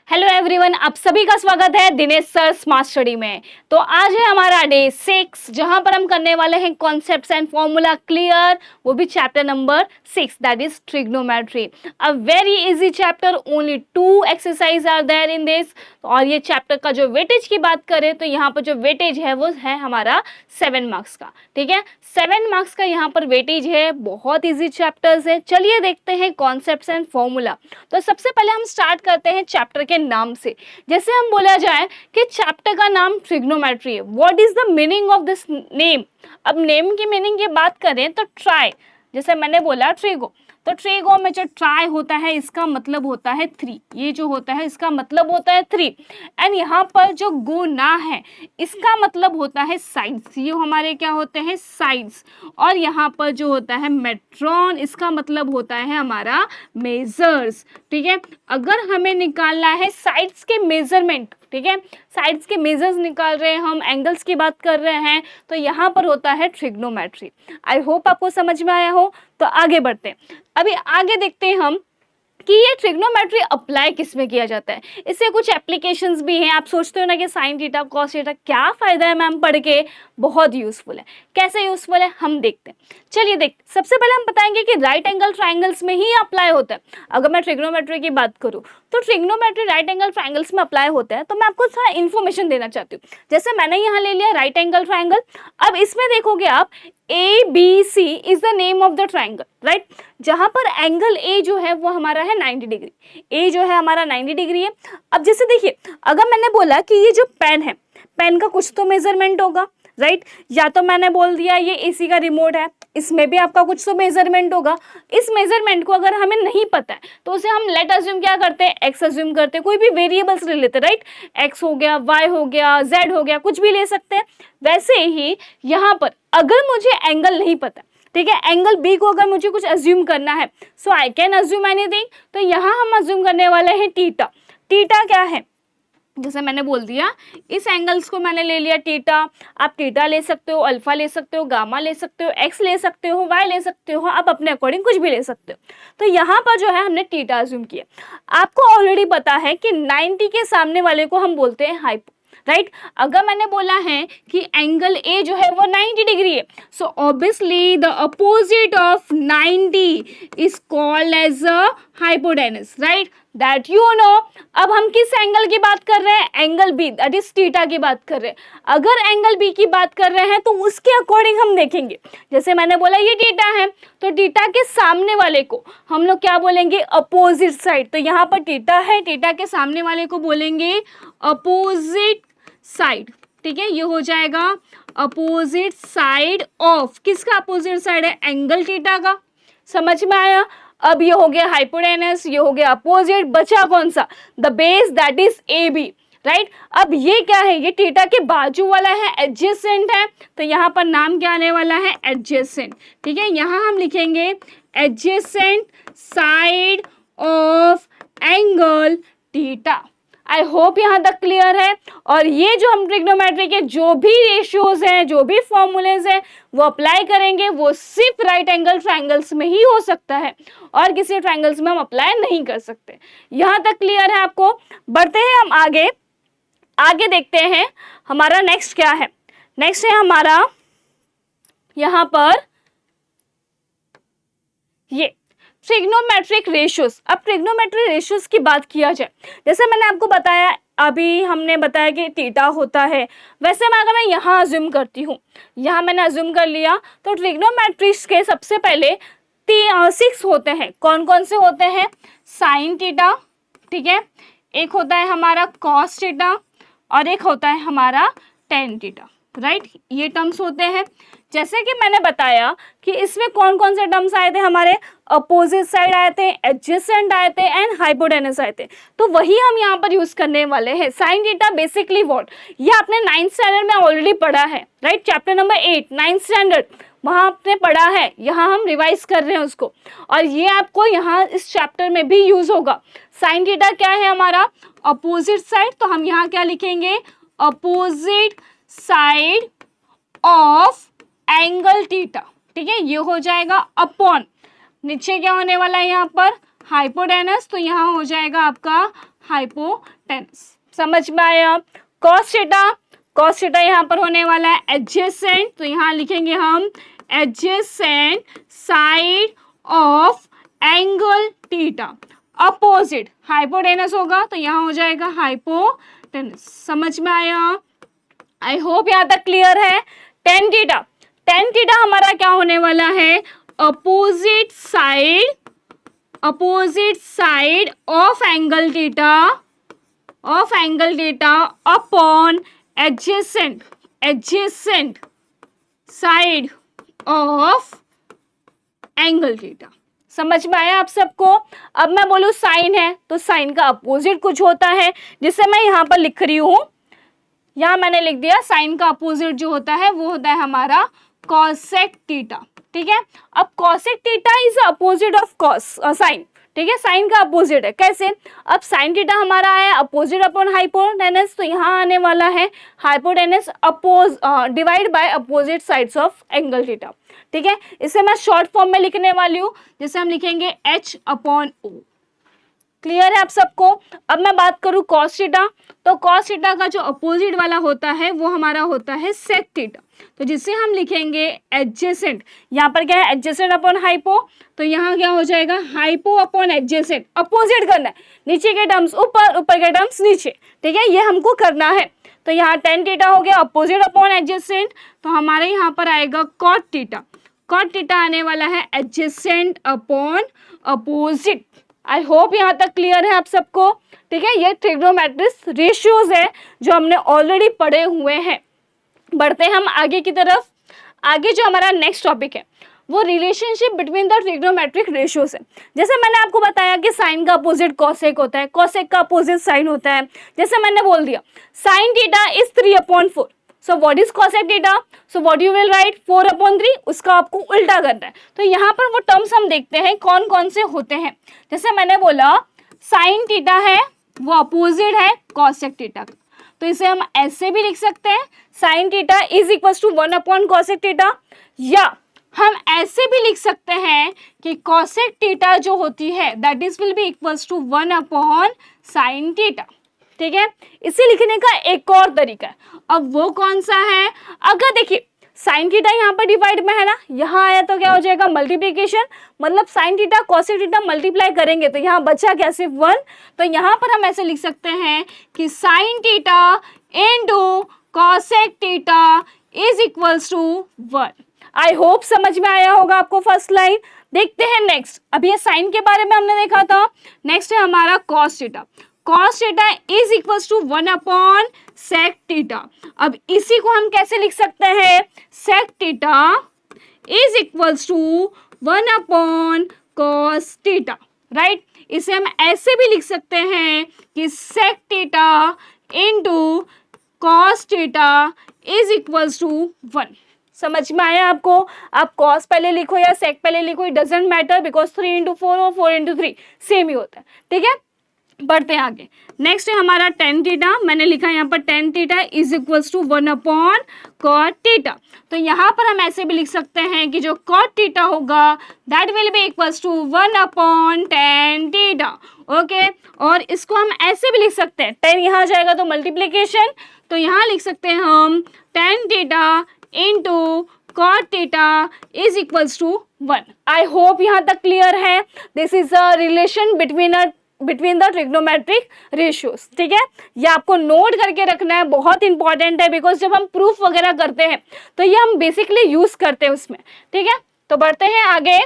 Hello everyone, आप सभी का स्वागत है दिनेश सर स्मार्ट स्टडी में। तो आज है हमारा डे 6 जहां पर हम करने वाले हैं कॉन्सेप्ट्स एंड फॉर्मूला क्लियर, वो भी chapter number 6 that is trigonometry. A very easy chapter, only 2 exercise are there in this. और ये चैप्टर का जो वेटेज की बात करें तो यहाँ पर जो वेटेज है वो है हमारा 7 मार्क्स का। ठीक है, 7 मार्क्स का यहाँ पर वेटेज है। बहुत इजी चैप्टर्स है। चलिए देखते हैं कॉन्सेप्ट्स एंड फॉर्मूला। तो सबसे पहले हम स्टार्ट करते हैं चैप्टर के नाम से। जैसे हम बोला जाए कि चैप्टर का नाम ट्रिग्नोमेट्री है, what is the meaning of this name. अब नेम की मीनिंग की बात करें तो ट्राई, जैसे मैंने बोला ट्रिगो, तो ट्रिगो में जो ट्राई होता है इसका मतलब होता है 3। ये जो होता है इसका मतलब होता है 3। एंड यहाँ पर जो गुना है इसका मतलब होता है साइड्स। ये हमारे क्या होते हैं, साइड्स। और यहाँ पर जो होता है मेट्रॉन, इसका मतलब होता है हमारा मेजर्स। ठीक है, अगर हमें निकालना है साइड्स के मेजरमेंट, ठीक है, साइड्स के मेजर्स निकाल रहे हैं हम, एंगल्स की बात कर रहे हैं, तो यहाँ पर होता है ट्रिग्नोमेट्री। आई होप आपको समझ में आया हो। तो आगे बढ़ते हैं। अभी आगे देखते हैं हम कि ये ट्रिग्नोमेट्री अप्लाई किस में किया जाता है। इससे कुछ एप्लीकेशंस भी हैं। आप सोचते हो ना कि साइन थीटा कॉस थीटा क्या फ़ायदा है मैम पढ़ के, बहुत यूज़फुल है। कैसे यूज़फुल है हम देखते हैं। चलिए देखते, सबसे पहले हम बताएंगे कि राइट एंगल ट्राइंगल्स में ही अप्लाई होता है। अगर मैं ट्रिग्नोमेट्री की बात करूँ तो ट्रिग्नोमेट्री राइट एंगल ट्राइंगल्स में अप्लाई होता है। तो मैं आपको थोड़ा इन्फॉर्मेशन देना चाहती हूँ। जैसे मैंने यहाँ ले लिया राइट एंगल ट्राइंगल। अब इसमें देखोगे आप ABC is the name of the triangle, right. जहां पर एंगल A जो है वो हमारा है 90 डिग्री। A जो है हमारा 90 डिग्री है। अब जैसे देखिए, अगर मैंने बोला कि ये जो पेन है, पेन का कुछ तो मेजरमेंट होगा, राइट। या तो मैंने बोल दिया ये AC का रिमोट है, इसमें भी आपका कुछ तो मेजरमेंट होगा। इस मेजरमेंट को अगर हमें नहीं पता है तो उसे हम लेट अज्यूम क्या करते हैं, एक्स अज्यूम करते हैं। कोई भी वेरिएबल्स ले लेते हैं, राइट। एक्स हो गया, वाई हो गया, जेड हो गया, कुछ भी ले सकते हैं। वैसे ही यहाँ पर अगर मुझे एंगल नहीं पता, ठीक है, एंगल बी को अगर मुझे कुछ अज्यूम करना है, सो आई कैन अज्यूम एनीथिंग। तो यहाँ हम अज्यूम करने वाले हैं थीटा। थीटा क्या है, जैसे मैंने बोल दिया इस एंगल्स को मैंने ले लिया थीटा। आप थीटा ले सकते हो, अल्फा ले सकते हो, गामा ले सकते हो, एक्स ले सकते हो, वाई ले सकते हो, आप अपने अकॉर्डिंग कुछ भी ले सकते हो। तो यहाँ पर जो है हमने थीटा अज्यूम किया। आपको ऑलरेडी पता है कि 90 के सामने वाले को हम बोलते हैं हाइपो, राइट। अगर मैंने बोला है कि एंगल ए जो है वो 90 डिग्री है, so obviously the opposite of 90 is called as a hypotenuse, right, that you know. अब हम किस एंगल की बात कर रहे हैं, angle B, that is theta की बात कर रहे हैं। अगर एंगल बी की बात कर रहे हैं तो उसके अकॉर्डिंग हम देखेंगे। जैसे मैंने बोला ये थीटा है, तो थीटा के सामने वाले को हम लोग क्या बोलेंगे, अपोजिट साइड। तो यहाँ पर थीटा है, थीटा के सामने वाले को बोलेंगे अपोजिट साइड। ठीक है, ये हो जाएगा अपोजिट साइड ऑफ, किसका अपोजिट साइड है, एंगल थीटा का। समझ में आया। अब ये हो गया हाइपोटेनस, ये हो गया अपोजिट, बचा कौन सा, the base that is A B, right. अब ये क्या है, ये थीटा के बाजू वाला है, एडजेसेंट है। तो यहाँ पर नाम क्या आने वाला है, एडजेसेंट। ठीक है, यहाँ हम लिखेंगे adjacent side of angle theta. I hope यहाँ तक क्लियर है। और ये जो हम ट्रिग्नोमेट्री के जो भी रेशियोज हैं, जो भी फॉर्मूलेज हैं, वो अप्लाई करेंगे, वो सिर्फ राइट एंगल ट्राइंगल्स में ही हो सकता है और किसी ट्राइंगल्स में हम अप्लाई नहीं कर सकते। यहाँ तक क्लियर है आपको। बढ़ते हैं हम आगे। आगे देखते हैं हमारा नेक्स्ट क्या है। नेक्स्ट है हमारा यहाँ पर ये ट्रिग्नोमेट्रिक रेशियोज। अब ट्रिग्नोमेट्रिक रेशियोज की बात किया जाए, जैसे मैंने आपको बताया, अभी हमने बताया कि थीटा होता है, वैसे मैं अगर मैं यहाँ अज्यूम करती हूँ, यहाँ मैंने अज्यूम कर लिया, तो ट्रिग्नोमेट्रिक्स के सबसे पहले 6 होते हैं। कौन कौन से होते हैं, साइन थीटा, ठीक है, एक होता है हमारा कॉस थीटा और एक होता है हमारा टेन थीटा, राइट। ये टर्म्स होते हैं। जैसे कि मैंने बताया कि इसमें कौन कौन से टर्म्स आए थे हमारे, अपोजिट साइड आए थे, एडजेसेंट आए थे एंड हाइपोटेनस आए थे। तो वही हम यहाँ पर यूज करने वाले हैं। साइन थीटा बेसिकली व्हाट, ये आपने 9th स्टैंडर्ड में ऑलरेडी पढ़ा है, right. Chapter number 8 9th standard, वहाँ आपने पढ़ा है, यहाँ हम रिवाइज कर रहे हैं उसको, और ये आपको यहाँ इस चैप्टर में भी यूज होगा। साइन थीटा क्या है हमारा, अपोजिट साइड। तो हम यहाँ क्या लिखेंगे, opposite side of angle theta. ठीक है, ये हो जाएगा अपॉन, नीचे क्या होने वाला है यहाँ पर, हाइपोटेनस। तो यहाँ हो जाएगा आपका हाइपोटेनस। समझ में आया? कॉस थीटा यहाँ पर होने वाला है एडजेसेंट, तो यहाँ लिखेंगे हम adjacent side of angle theta. Opposite hypotenuse होगा तो यहाँ हो जाएगा हाइपोटेनस। समझ में आया? आई होप यहाँ तक क्लियर है। टेन थीटा हमारा क्या होने वाला है? Opposite side of angle theta upon adjacent side of angle theta. समझ में आया आप सबको? अब मैं बोलूँ साइन है तो साइन का अपोजिट कुछ होता है, जिसे मैं यहाँ पर लिख रही हूँ, यहाँ मैंने लिख दिया साइन का अपोजिट जो होता है वो होता है हमारा कॉसेक थीटा। ठीक है, अब cosec theta is opposite of cos sine. ठीक है, साइन का अपोजिट है। कैसे? अब साइन थीटा हमारा है अपोजिट अपॉन हाइपोटेनस, तो यहाँ आने वाला है hypotenuse divide by opposite sides of angle theta. ठीक है, इसे मैं शॉर्ट फॉर्म में लिखने वाली हूँ, जिसे हम लिखेंगे h अपॉन o। क्लियर है आप सबको? अब मैं बात करूँ कॉस थीटा, तो कॉस थीटा का जो अपोजिट वाला होता है वो हमारा होता है सेक थीटा, तो जिसे हम लिखेंगे एडजेसेंट। यहाँ पर क्या है? एडजेसेंट अपॉन हाइपो, तो यहाँ क्या हो जाएगा? Hypo upon adjacent. अपोजिट करना है, नीचे के टर्म्स ऊपर, ऊपर के टर्म्स नीचे। ठीक है, ये हमको करना है। तो यहाँ टेन थीटा हो गया अपोजिट अपॉन एडजेसेंट, तो हमारे यहाँ पर आएगा कॉट थीटा। कॉट थीटा आने वाला है एडजेसेंट अपॉन अपोजिट। आई होप यहाँ तक क्लियर है आप सबको? ठीक है, ये ट्रिग्नोमेट्रिक रेशियोज है जो हमने ऑलरेडी पढ़े हुए हैं। बढ़ते हैं हम आगे की तरफ। आगे जो हमारा नेक्स्ट टॉपिक है वो relationship between the trigonometric ratios है। जैसे मैंने आपको बताया कि साइन का अपोजिट कॉसेक होता है, कॉसेक का अपोजिट साइन होता है। जैसे मैंने बोल दिया sign theta is 3/4, so what is cosec theta? So what you will write 4/3, उसका आपको उल्टा करना है। तो यहाँ पर वो टर्म्स हम देखते हैं कौन कौन से होते हैं। जैसे मैंने बोला साइन थीटा है वो अपोजिट है कॉसेक थीटा का, तो इसे हम ऐसे भी लिख सकते हैं sine theta is equal to 1 cosec theta, या हम ऐसे भी लिख सकते हैं कि कॉसेक थीटा जो होती है that is will be equals to 1 sine theta. ठीक है, इसे लिखने का एक और तरीका है। अब वो कौन सा है? अगर देखिए साइन थीटा यहाँ पर डिवाइड में है ना, यहाँ आया तो क्या हो जाएगा? मल्टीप्लीकेशन, मतलब sine theta cosec theta multiply करेंगे तो यहाँ बचा क्या? सिर्फ 1। तो यहाँ पर हम ऐसे लिख सकते हैं कि sine theta into cosec theta is equals to 1। I hope समझ में आया होगा आपको फर्स्ट लाइन। देखते हैं नेक्स्ट। अभी ये साइन के बारे में हमने देखा था, नेक्स्ट है हमारा cos theta. Cos theta is equals to 1 sec theta. अब इसी को हम कैसे लिख सकते हैं? Sec theta is equals to 1 cos theta, right. इसे हम ऐसे भी लिख सकते हैं कि sec theta into cos theta is equals to 1। समझ में आया आपको? आप कॉस पहले लिखो या सेक पहले लिखो, it doesn't matter, because 3 into 4 और 4 into 3 सेम ही होता है। ठीक है, बढ़ते हैं आगे। नेक्स्ट है हमारा टेन थीटा। मैंने लिखा यहाँ पर tan theta is equals to 1 cot theta. तो यहाँ पर हम ऐसे भी लिख सकते हैं कि जो कॉट थीटा होगा that will be equals to 1 tan theta. Okay, और इसको हम ऐसे भी लिख सकते हैं, 10 यहाँ जाएगा तो मल्टीप्लीकेशन, तो यहाँ लिख सकते हैं हम tan theta into cot theta is equals to 1। I hope यहाँ तक क्लियर है। This is a relation between the trigonometric ratios. ठीक है, ये आपको नोट करके रखना है, बहुत इंपॉर्टेंट है, बिकॉज जब हम प्रूफ वगैरह करते हैं तो ये हम बेसिकली यूज करते हैं उसमें। ठीक है, तो बढ़ते हैं आगे।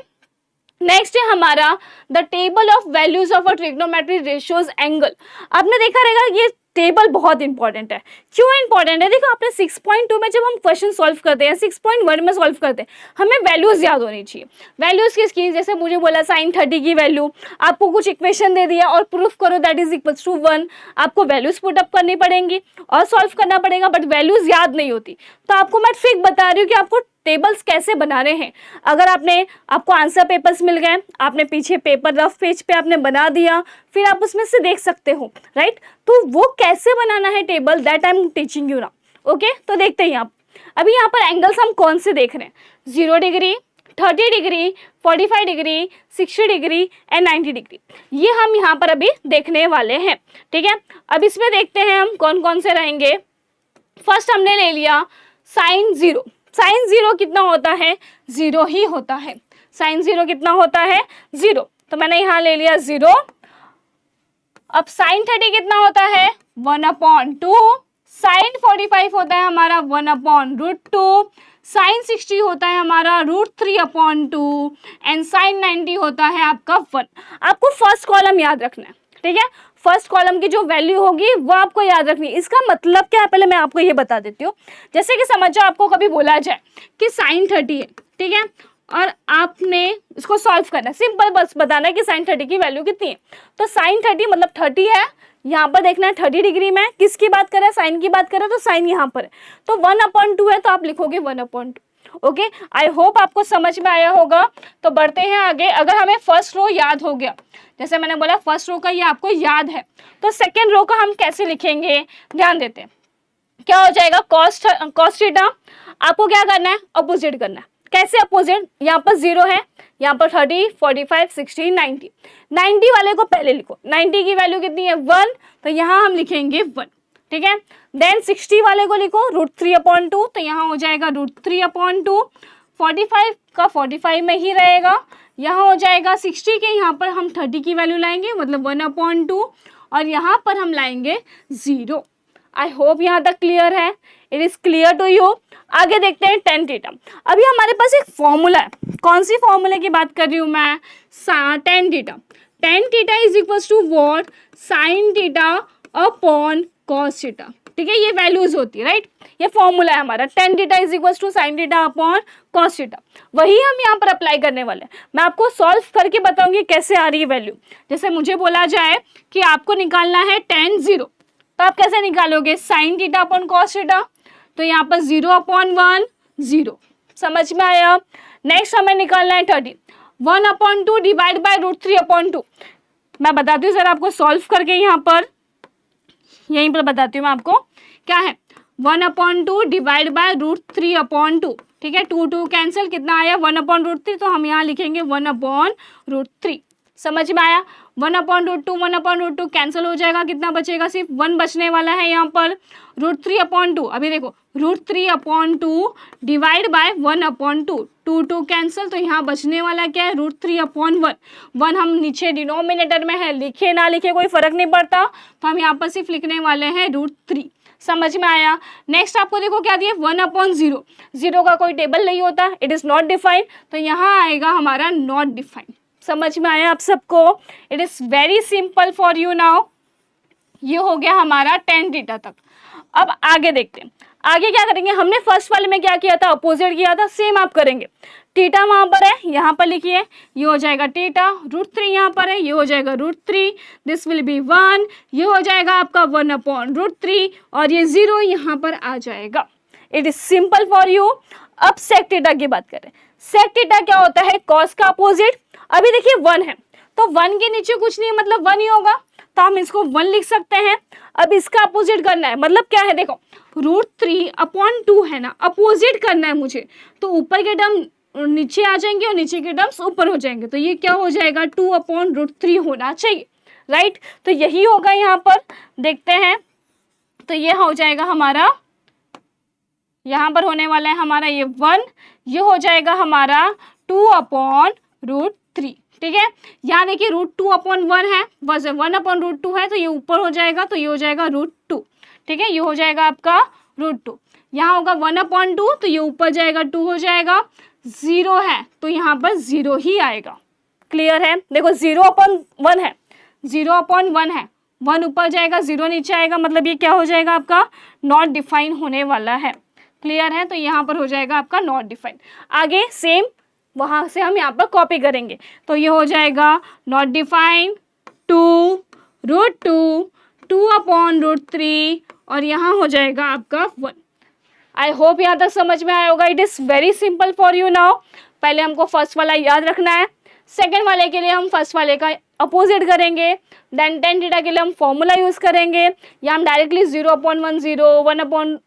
नेक्स्ट है हमारा the table of values of a trigonometric ratios angle. आपने देखा रहेगा ये टेबल बहुत इंपॉर्टेंट है। क्यों इंपॉर्टेंट है? देखो आपने 6.2 में जब हम क्वेश्चन सॉल्व करते हैं, 6.1 में सॉल्व करते हैं, हमें वैल्यूज याद होनी चाहिए। वैल्यूज किसकी? जैसे मुझे बोला साइन 30 की वैल्यू, आपको कुछ इक्वेशन दे दिया और प्रूफ करो दैट इज इक्वल्स टू 1। आपको वैल्यूज पुट अप करनी पड़ेंगी और सॉल्व करना पड़ेगा, बट वैल्यूज याद नहीं होती। तो आपको मैं ट्रिक बता रही हूँ कि आपको टेबल्स कैसे बनाने हैं। अगर आपको आंसर पेपर्स मिल गए, आपने पीछे पेपर रफ पेज पे आपने बना दिया, फिर आप उसमें से देख सकते हो, राइट। तो वो कैसे बनाना है table, that I am teaching you now. Okay, तो देखते हैं आप। अभी यहाँ पर एंगल्स हम कौन से देख रहे हैं? 0 degree, 30 degree, 45 degree, 60 degree and 90 degree, ये हम यहाँ पर अभी देखने वाले हैं। ठीक है, अब इसमें देखते हैं हम कौन कौन से रहेंगे। फर्स्ट हमने ले लिया साइन जीरो। साइन जीरो कितना होता है? जीरो ही होता है। साइन जीरो कितना होता है? जीरो। तो मैंने यहाँ ले लिया जीरो। अब साइन 30 कितना होता है? 1/2। साइन 45 होता है हमारा 1/√2। साइन 60 होता है हमारा √3/2 एंड साइन 90 होता है आपका 1। आपको फर्स्ट कॉलम याद रखना है। ठीक है, फर्स्ट कॉलम की जो वैल्यू होगी वो आपको याद रखनी है। इसका मतलब क्या है पहले मैं आपको ये बता देती हूँ। जैसे कि समझो आपको कभी बोला जाए कि साइन 30 है, ठीक है, और आपने इसको सॉल्व करना है। सिंपल बस बताना है कि साइन 30 की वैल्यू कितनी है। तो साइन 30 मतलब 30 है, यहाँ पर देखना है 30 डिग्री में। किसकी बात कर रहा है? साइन की बात कर रहा है, तो साइन यहाँ पर है। तो 1/2 है, तो आप लिखोगे 1/2। ओके, आई होप आपको समझ में आया होगा। तो बढ़ते हैं आगे। अगर हमें फर्स्ट रो याद हो गया, जैसे मैंने बोला फर्स्ट रो का ये आपको याद है, तो सेकेंड रो का हम कैसे लिखेंगे? ध्यान देते हैं। क्या हो जाएगा? Cos theta. आपको क्या करना है? अपोजिट करना है। कैसे अपोजिट? यहाँ पर 0 है, यहाँ पर 30, 45, 60, 90। 90 वाले को पहले लिखो। 90 की वैल्यू कितनी है? 1, तो यहाँ हम लिखेंगे 1। ठीक है, देन 60 वाले को लिखो √3/2, तो यहाँ हो जाएगा √3/2। 45 का 45 में ही रहेगा, यहाँ हो जाएगा 60 के, यहाँ पर हम 30 की वैल्यू लाएंगे मतलब 1/2, और यहाँ पर हम लाएंगे 0। आई होप यहाँ तक क्लियर है। It is clear to you. आगे देखते हैं टेन थीटा। अभी हमारे पास एक फॉर्मूला है। कौन सी फॉर्मूले की बात कर रही हूँ मैं? Tan theta. Tan theta is equal to what? Sine theta upon cos theta. ठीक है, ये वैल्यूज होती है, राइट। ये फॉर्मूला है हमारा। Tan theta is equal to sine theta upon cos theta. वही हम यहाँ पर अप्लाई करने वाले हैं। मैं आपको सॉल्व करके बताऊंगी कैसे आ रही है वैल्यू। जैसे मुझे बोला जाए कि आपको निकालना है tan 0, तो आप कैसे निकालोगे? Sign theta upon cos theta, तो यहाँ पर 0/1 0। समझ में आया? नेक्स्ट हमें निकालना है 30। 1/2 डिवाइड बाय √3/2। मैं बताती हूँ सर आपको सॉल्व करके, यहाँ पर यहीं पर बताती हूँ मैं आपको क्या है। 1/2 डिवाइड बाय √3/2। ठीक है, 2 कैंसिल, कितना आया? 1/√3, तो हम यहाँ लिखेंगे 1/√3। समझ में आया? 1/√2 1/√2 कैंसिल हो जाएगा, कितना बचेगा? सिर्फ 1 बचने वाला है यहाँ पर। √3/2, अभी देखो √3/2 डिवाइड बाय 1/2, 2 कैंसिल, तो यहाँ बचने वाला क्या है? √3/1। 1 हम नीचे डिनोमिनेटर में है, लिखे ना लिखे कोई फर्क नहीं पड़ता, तो हम यहाँ पर सिर्फ लिखने वाले हैं √3। समझ में आया? नेक्स्ट आपको देखो क्या दिया? 1/0। 0 का कोई टेबल नहीं होता, इट इज़ नॉट डिफाइंड, तो यहाँ आएगा हमारा नॉट डिफाइंड। समझ में आया आप सबको? It is very simple for you now. ये हो गया हमारा tan थीटा तक। अब आगे देखते हैं। आगे क्या करेंगे? हमने फर्स्ट वाले में क्या किया था? अपोजिट किया था। सेम आप करेंगे। थीटा वहाँ पर है, यहाँ पर लिखिए, ये हो जाएगा थीटा। √3 यहाँ पर है, ये हो जाएगा √3। दिस विल बी 1, ये हो जाएगा आपका 1/√3, और ये 0 यहाँ पर आ जाएगा। It is simple for you. अब सेक थीटा की बात करें। सेक थीटा क्या होता है? कॉस का अपोजिट। अभी देखिए 1 है, तो 1 के नीचे कुछ नहीं है, मतलब 1 ही होगा, तो हम इसको 1 लिख सकते हैं। अब इसका अपोजिट करना है, मतलब क्या है? देखो √3/2 है ना, अपोजिट करना है मुझे, तो ऊपर के टर्म नीचे आ जाएंगे और नीचे के टर्म्स ऊपर हो जाएंगे, तो ये क्या हो जाएगा? 2/√3 होना चाहिए, राइट। तो यही होगा यहाँ पर। देखते हैं, तो ये हो जाएगा हमारा, यहाँ पर होने वाला है हमारा ये 1, ये हो जाएगा हमारा 2/√3। ठीक है, यहाँ देखिए √2/1 है, बस 1/√2 है, तो ये ऊपर हो जाएगा, तो ये हो जाएगा √2। ठीक है, ये हो जाएगा आपका √2। यहाँ होगा 1/2, तो ये ऊपर जाएगा 2 हो जाएगा। 0 है, तो यहाँ पर 0 ही आएगा। क्लियर है? देखो 0/1 है, 0/1 है, 1 ऊपर जाएगा, 0 नीचे आएगा, मतलब ये क्या हो जाएगा? आपका नॉट डिफाइन होने वाला है। क्लियर है? तो यहाँ पर हो जाएगा आपका नॉट डिफाइन। आगे सेम वहाँ से हम यहाँ पर कॉपी करेंगे, तो ये हो जाएगा नॉट डिफाइन 2√2, 2/√3, और यहाँ हो जाएगा आपका 1। आई होप यहाँ तक समझ में आया होगा। It is very simple for you now. पहले हमको फर्स्ट वाला याद रखना है, सेकंड वाले के लिए हम फर्स्ट वाले का अपोजिट करेंगे, देन टेन थीटा के लिए हम फॉर्मूला यूज करेंगे, या हम डायरेक्टली 0/10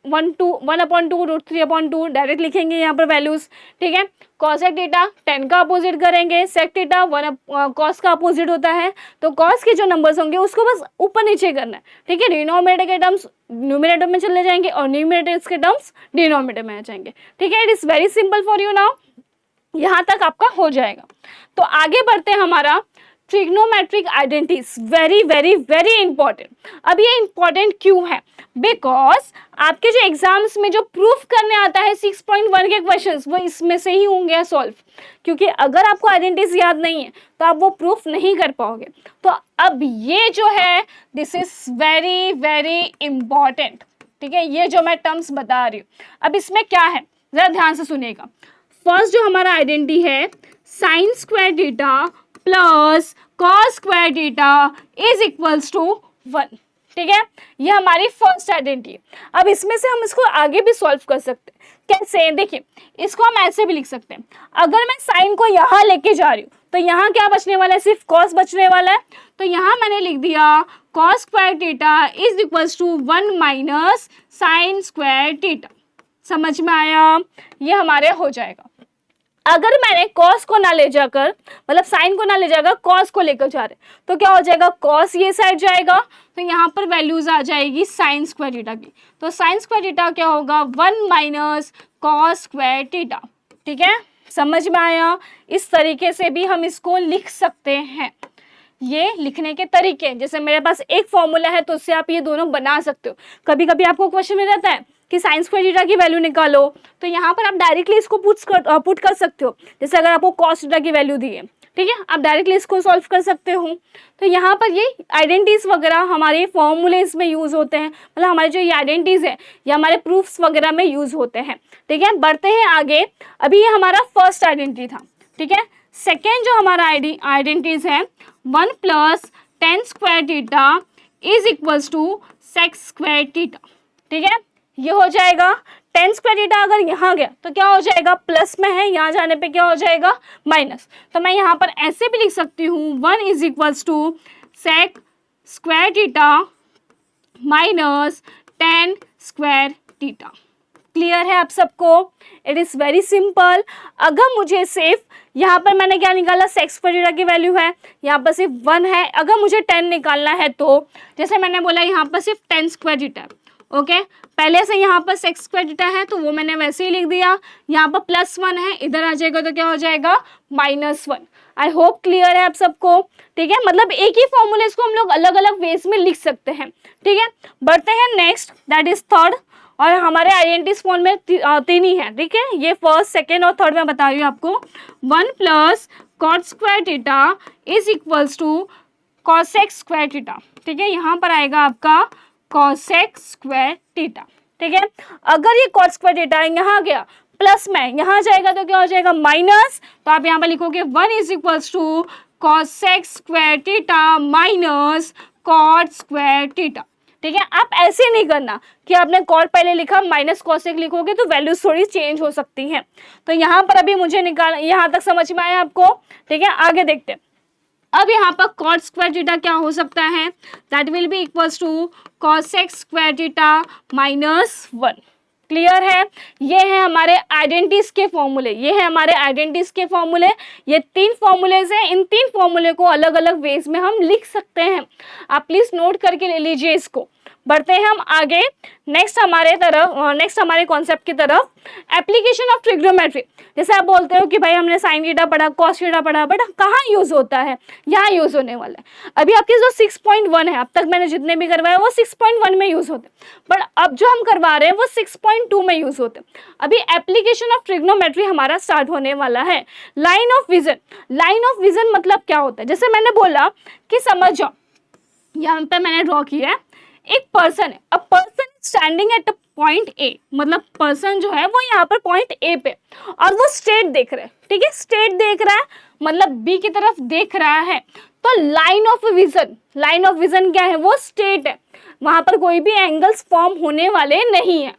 1/2 √3/2 डायरेक्ट लिखेंगे यहाँ पर वैल्यूज, ठीक है। कॉसेक थीटा 10 का अपोजिट करेंगे, सेक थीटा 1 कॉस का अपोजिट होता है, तो कॉस के जो नंबर्स होंगे उसको बस ऊपर नीचे करना है, ठीक है। डिनोमिनेटर के टर्म्स न्यूमिनेटर में चले जाएंगे और न्यूमिनेटर्स के टर्म्स डिनोमिनेटर में आ जाएंगे, ठीक है। It is very simple for you now, यहाँ तक आपका हो जाएगा। तो आगे बढ़ते हैं, हमारा trigonometric identities, very very very important. अब ये इंपॉर्टेंट क्यों है? बिकॉज आपके जो एग्जाम्स में जो प्रूफ करने आता है 6.1 के क्वेश्चंस, वो इसमें से ही होंगे सॉल्व, क्योंकि अगर आपको आइडेंटिटीज याद नहीं है तो आप वो प्रूफ नहीं कर पाओगे। तो अब ये जो है this is very very important, ठीक है। ये जो मैं टर्म्स बता रही हूँ, अब इसमें क्या है जरा ध्यान से सुनिएगा। फर्स्ट जो हमारा आइडेंटिटी है sine square theta plus cos square theta is equals to 1, ठीक है। ये हमारी फर्स्ट आइडेंटिटी है। अब इसमें से हम इसको आगे भी सॉल्व कर सकते हैं। कैसे? देखिए, इसको हम ऐसे भी लिख सकते हैं। अगर मैं साइन को यहाँ लेके जा रही हूँ तो यहाँ क्या बचने वाला है? सिर्फ कॉस बचने वाला है। तो यहाँ मैंने लिख दिया cos square theta is equals to 1 minus sine square theta. समझ में आया? ये हमारे हो जाएगा। अगर मैंने कॉस को ना ले जाकर, मतलब साइन को ना ले जाकर कॉस को लेकर जा रहे, तो क्या हो जाएगा? कॉस ये साइड जाएगा, तो यहाँ पर वैल्यूज आ जाएगी साइन स्क्वायर थीटा की। तो साइन स्क्वायर थीटा क्या होगा? 1 माइनस कॉस स्क्वायर थीटा, ठीक है। समझ में आया? इस तरीके से भी हम इसको लिख सकते हैं। ये लिखने के तरीके, जैसे मेरे पास एक फॉर्मूला है तो उससे आप ये दोनों बना सकते हो। कभी कभी आपको क्वेश्चन में रहता है कि साइन स्क्वायर थीटा की वैल्यू निकालो, तो यहाँ पर आप डायरेक्टली इसको पुट कर सकते हो। जैसे अगर आपको कॉस थीटा की वैल्यू दी है, ठीक है, आप डायरेक्टली इसको सॉल्व कर सकते हो। तो यहाँ पर ये आइडेंटिटीज वगैरह हमारे फॉर्मूलेज में यूज होते हैं, मतलब हमारे जो ये आइडेंटिटीज है ये हमारे प्रूफ्स वगैरह में यूज होते हैं, ठीक है। बढ़ते हैं आगे। अभी ये हमारा फर्स्ट आइडेंटिटी था, ठीक है। सेकेंड जो हमारा आइडेंटिटीज है 1 plus tan square theta is equals to sec square theta, ठीक है। ये हो जाएगा। टेन स्क्वायर थीटा अगर यहाँ गया तो क्या हो जाएगा? प्लस में है, यहाँ जाने पे क्या हो जाएगा? माइनस। तो मैं यहाँ पर ऐसे भी लिख सकती हूँ 1 is equals to sec square theta minus tan square theta. Clear है आप सबको? It is very simple. अगर मुझे सिर्फ यहाँ पर मैंने क्या निकाला? सेक स्क्वायर थीटा की वैल्यू है, यहाँ पर सिर्फ 1 है। अगर मुझे 10 निकालना है तो जैसे मैंने बोला यहाँ पर सिर्फ 10 स्क्वायर थीटा है, ओके। पहले से यहाँ पर सेक स्क्वायर थीटा है तो वो मैंने वैसे ही लिख दिया। यहाँ पर +1 है, इधर आ जाएगा तो क्या हो जाएगा? -1। आई होप क्लियर है आप सबको, ठीक है। मतलब एक ही फॉर्मूले को हम लोग अलग अलग वेज में लिख सकते हैं, ठीक है। बढ़ते हैं नेक्स्ट, दैट इज थर्ड। और हमारे आइडेंटिटीज फॉर्म में 3 ही है, ठीक है। ये फर्स्ट, सेकेंड और थर्ड में बता रही हूँ आपको। 1 plus cot square theta is equals to cosec square theta, ठीक है। यहाँ पर आएगा आपका कॉसेक स्क्वायर थीटा, ठीक है। अगर ये कॉट स्क्वायर थीटा यहाँ गया प्लस में, यहाँ जाएगा तो क्या हो जाएगा? माइनस। तो आप यहाँ पर लिखोगे 1 is equals to cosec square theta minus cot square theta, ठीक है। आप ऐसे नहीं करना कि आपने कॉट पहले लिखा माइनस कॉसेक लिखोगे तो वैल्यूज थोड़ी चेंज हो सकती हैं। तो यहाँ पर अभी मुझे यहाँ तक समझ में आया आपको, ठीक है। आगे देखते हैं। अब यहाँ पर कॉट स्क्वायर थीटा क्या हो सकता है? That will be equals to cosec square theta -1। Clear है? ये है हमारे आइडेंटिटीज के फॉर्मूले, ये है हमारे आइडेंटिटीज के फॉर्मूले। ये 3 फॉर्मूलेज हैं, इन 3 फॉर्मूले को अलग अलग वेज में हम लिख सकते हैं। आप प्लीज नोट करके ले लीजिए इसको। बढ़ते हैं हम आगे। नेक्स्ट हमारे कॉन्सेप्ट की तरफ, एप्लीकेशन ऑफ ट्रिग्नोमेट्री। जैसे आप बोलते हो कि भाई हमने साइन थीटा पढ़ा, कॉस थीटा पढ़ा, बट कहाँ यूज होता है? यहाँ यूज होने वाला है। अभी आपके जो 6.1 है, अब तक मैंने जितने भी करवाए वो 6.1 में यूज होते हैं, बट अब जो हम करवा रहे हैं वो 6.2 में यूज होते हैं। अभी एप्लीकेशन ऑफ ट्रिग्नोमेट्री हमारा स्टार्ट होने वाला है। Line of vision. Line of vision मतलब क्या होता है? जैसे मैंने बोला कि समझ जाओ, यहाँ पे मैंने ड्रॉ किया है, एक पर्सन है, a person standing at a point A, मतलब पर्सन जो है वो यहाँ पर पॉइंट ए पे और वो स्ट्रेट देख रहा है, ठीक है। स्ट्रेट देख रहा है मतलब बी की तरफ देख रहा है। तो लाइन ऑफ विजन क्या है? वो स्ट्रेट है, वहां पर कोई भी एंगल्स फॉर्म होने वाले नहीं है।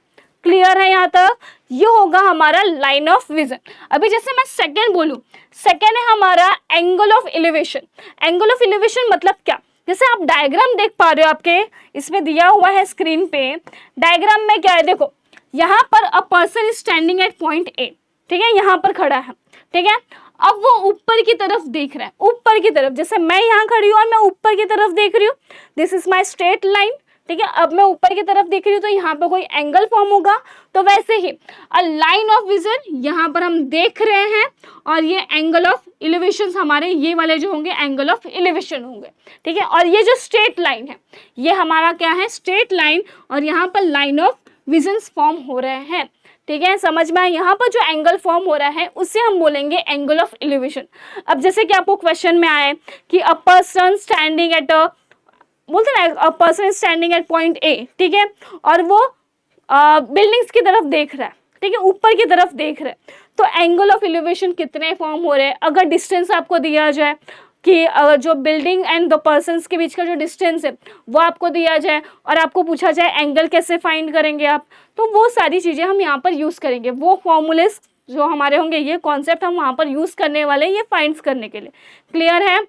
क्लियर है यहाँ तक? ये होगा हमारा लाइन ऑफ विजन। अभी जैसे मैं सेकंड बोलूँ, सेकंड है हमारा angle of elevation. Angle of elevation मतलब क्या? जैसे आप डायग्राम देख पा रहे हो, आपके इसमें दिया हुआ है स्क्रीन पे। डायग्राम में क्या है, देखो यहाँ पर a person is standing at point A, ठीक है, यहाँ पर खड़ा है, ठीक है। अब वो ऊपर की तरफ देख रहा है, ऊपर की तरफ, जैसे मैं यहाँ खड़ी हूँ और मैं ऊपर की तरफ देख रही हूँ, this is my straight line, ठीक है। अब मैं ऊपर की तरफ देख रही हूँ तो यहाँ पे कोई एंगल फॉर्म होगा। तो वैसे ही अ लाइन ऑफ विजन, यहाँ पर हम देख रहे हैं, और ये एंगल ऑफ एलिवेशन हमारे ये वाले जो होंगे एंगल ऑफ एलिवेशन होंगे, ठीक है। और ये जो स्ट्रेट लाइन है ये हमारा क्या है, स्ट्रेट लाइन, और यहाँ पर लाइन ऑफ विजन फॉर्म हो रहे हैं, ठीक है। समझ में आया? यहाँ पर जो एंगल फॉर्म हो रहा है उसे हम बोलेंगे एंगल ऑफ एलिवेशन। अब जैसे कि आपको क्वेश्चन में आए कि अ पर्सन स्टैंडिंग एट बोलते हैं ना, a person standing at point A, ठीक है, और वो बिल्डिंग्स की तरफ देख रहा है, ठीक है, ऊपर की तरफ देख रहा है। तो एंगल ऑफ एलिवेशन कितने फॉर्म हो रहे हैं? अगर डिस्टेंस आपको दिया जाए कि जो बिल्डिंग एंड द पर्सन्स के बीच का जो डिस्टेंस है वो आपको दिया जाए और आपको पूछा जाए एंगल कैसे फाइंड करेंगे आप, तो वो सारी चीज़ें हम यहाँ पर यूज़ करेंगे। वो फॉर्मूलेस जो हमारे होंगे, ये कॉन्सेप्ट हम वहाँ पर यूज़ करने वाले हैं ये फाइंड करने के लिए। क्लियर है?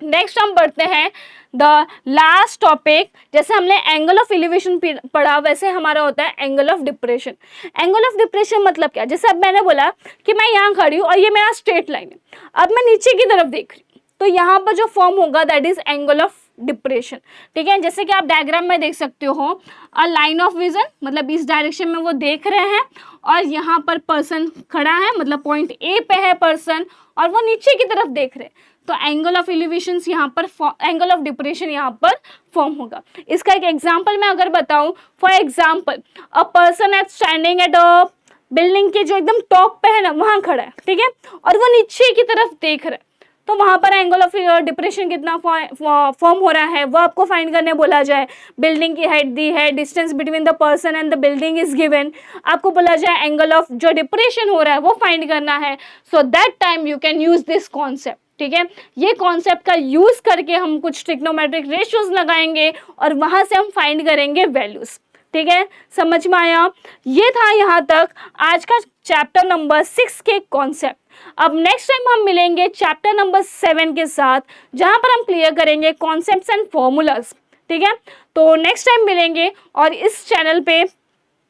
नेक्स्ट हम बढ़ते हैं द लास्ट टॉपिक। जैसे हमने एंगल ऑफ एलिवेशन पढ़ा, वैसे हमारा होता है angle of depression. Angle of depression मतलब क्या? जैसे अब मैंने बोला कि मैं यहाँ खड़ी हूँ और ये मेरा स्ट्रेट लाइन है, अब मैं नीचे की तरफ देख रही हूँ, तो यहाँ पर जो फॉर्म होगा that is angle of depression, ठीक है। जैसे कि आप डायग्राम में देख सकते हो, अ लाइन ऑफ विजन मतलब इस डायरेक्शन में वो देख रहे हैं, और यहाँ पर पर्सन खड़ा है, मतलब पॉइंट ए पे है पर्सन, और वो नीचे की तरफ देख रहे हैं, तो एंगल ऑफ एलिवेशन यहाँ पर, एंगल ऑफ डिप्रेशन यहाँ पर फॉर्म होगा। इसका एक एग्जाम्पल मैं अगर बताऊँ, for example a person at standing at a building के जो एकदम टॉप पे है ना, वहाँ खड़ा है, ठीक है, और वो नीचे की तरफ देख रहा है, तो वहाँ पर एंगल ऑफ डिप्रेशन कितना फॉर्म हो रहा है वो आपको फाइंड करने बोला जाए। बिल्डिंग की हाइट दी है, distance between the person and the building is given, आपको बोला जाए एंगल ऑफ जो डिप्रेशन हो रहा है वो फाइंड करना है। So that time you can use this concept, ठीक है। ये कॉन्सेप्ट का यूज करके हम कुछ ट्रिग्नोमेट्रिक रेशियोज लगाएंगे और वहाँ से हम फाइंड करेंगे वैल्यूज, ठीक है। समझ में आया? ये था यहाँ तक आज का चैप्टर नंबर 6 के कॉन्सेप्ट। अब नेक्स्ट टाइम हम मिलेंगे चैप्टर नंबर 7 के साथ, जहाँ पर हम क्लियर करेंगे कॉन्सेप्ट्स एंड फॉर्मूलाज, ठीक है। तो नेक्स्ट टाइम मिलेंगे, और इस चैनल पे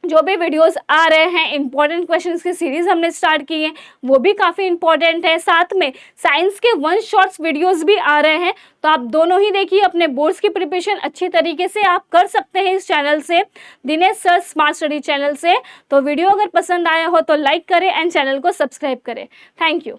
जो भी वीडियोस आ रहे हैं, इंपॉर्टेंट क्वेश्चंस की सीरीज हमने स्टार्ट की है, वो भी काफ़ी इंपॉर्टेंट है। साथ में साइंस के 1 शॉट्स वीडियोस भी आ रहे हैं, तो आप दोनों ही देखिए। अपने बोर्ड्स की प्रिपरेशन अच्छी तरीके से आप कर सकते हैं इस चैनल से, Dinesh sir smart study channel से। तो वीडियो अगर पसंद आया हो तो लाइक करें एंड चैनल को सब्सक्राइब करें। Thank you.